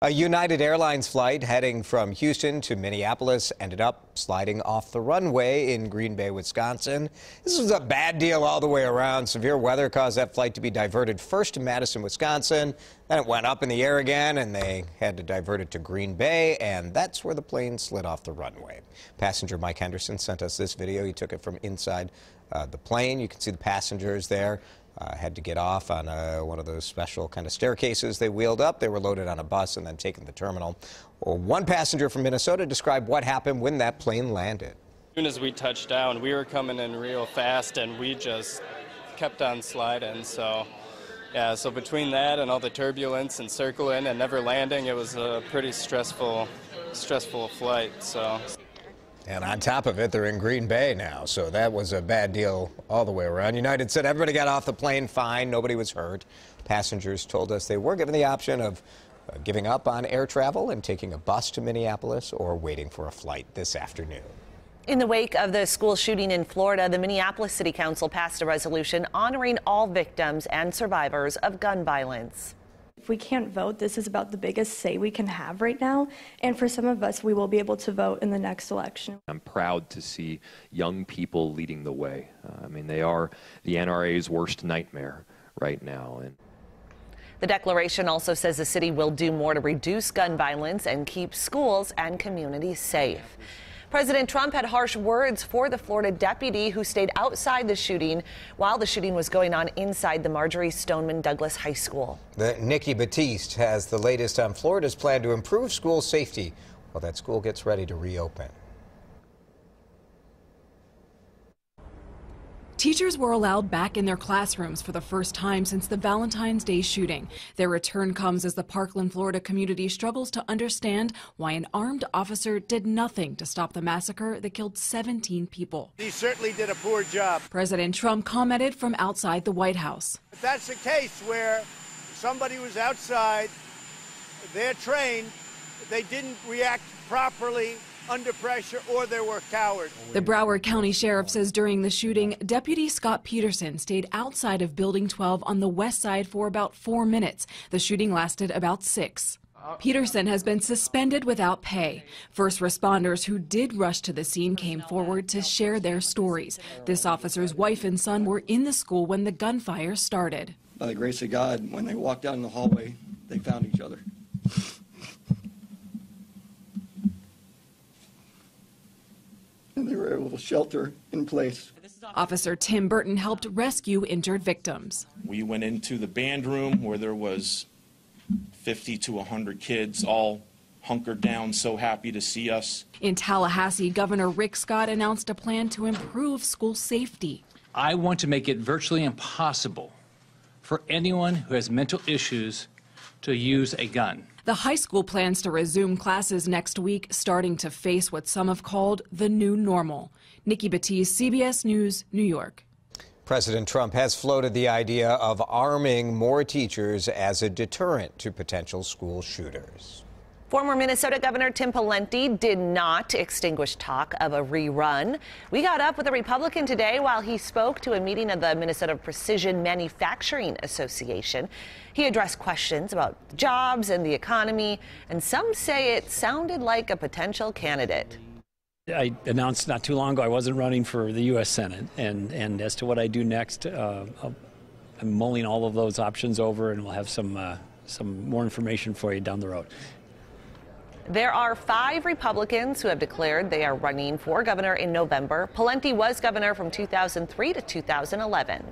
A United Airlines flight heading from Houston to Minneapolis ended up sliding off the runway in Green Bay, Wisconsin. This was a bad deal all the way around. Severe weather caused that flight to be diverted first to Madison, Wisconsin. Then it went up in the air again, and they had to divert it to Green Bay, and that's where the plane slid off the runway. Passenger Mike Henderson sent us this video. He took it from inside the plane. You can see the passengers there. Had to get off on one of those special kind of staircases they wheeled up. They were loaded on a bus and then taken to the terminal. Well, one passenger from Minnesota described what happened when that plane landed. As soon as we touched down, we were coming in real fast, and we just kept on sliding. So between that and all the turbulence and circling and never landing, it was a pretty stressful flight. And on top of it, they're in Green Bay now, so that was a bad deal all the way around. United said everybody got off the plane fine. Nobody was hurt. Passengers told us they were given the option of giving up on air travel and taking a bus to Minneapolis or waiting for a flight this afternoon. In the wake of the school shooting in Florida, the Minneapolis City Council passed a resolution honoring all victims and survivors of gun violence. If we can't vote, this is about the biggest say we can have right now, and for some of us, we will be able to vote in the next election. I'm proud to see young people leading the way. They are the NRA's worst nightmare right now. The declaration also says the city will do more to reduce gun violence and keep schools and communities safe. President Trump had harsh words for the Florida deputy who stayed outside the shooting while the shooting was going on inside the Marjorie Stoneman Douglas High School. Nikki Batiste has the latest on Florida's plan to improve school safety while that school gets ready to reopen. Teachers were allowed back in their classrooms for the first time since the Valentine's Day shooting. Their return comes as the Parkland, Florida community struggles to understand why an armed officer did nothing to stop the massacre that killed 17 people. He certainly did a poor job. President Trump commented from outside the White House. If that's a case where somebody was outside, they're trained, they didn't react properly under pressure, or they were cowards. The Broward County Sheriff says during the shooting, Deputy Scott Peterson stayed outside of Building 12 on the west side for about 4 minutes. The shooting lasted about 6. Peterson has been suspended without pay. First responders who did rush to the scene came forward to share their stories. This officer's wife and son were in the school when the gunfire started. By the grace of God, when they walked out in the hallway, they found each other. And they were able to shelter in place. Officer Tim Burton helped rescue injured victims. We went into the band room where there was 50 to 100 kids all hunkered down, so happy to see us. In Tallahassee, Governor Rick Scott announced a plan to improve school safety. I want to make it virtually impossible for anyone who has mental issues to use a gun. The high school plans to resume classes next week, starting to face what some have called the new normal. Nikki Batiste, CBS News, New York. President Trump has floated the idea of arming more teachers as a deterrent to potential school shooters. Former Minnesota Governor Tim Pawlenty did not extinguish talk of a rerun. We got up with a Republican today while he spoke to a meeting of the Minnesota Precision Manufacturing Association. He addressed questions about jobs and the economy, and some say it sounded like a potential candidate. I announced not too long ago I wasn't running for the U.S. Senate, and as to what I do next, I'm mulling all of those options over, and we'll have some more information for you down the road. There are 5 Republicans who have declared they are running for governor in November. Pawlenty was governor from 2003 to 2011.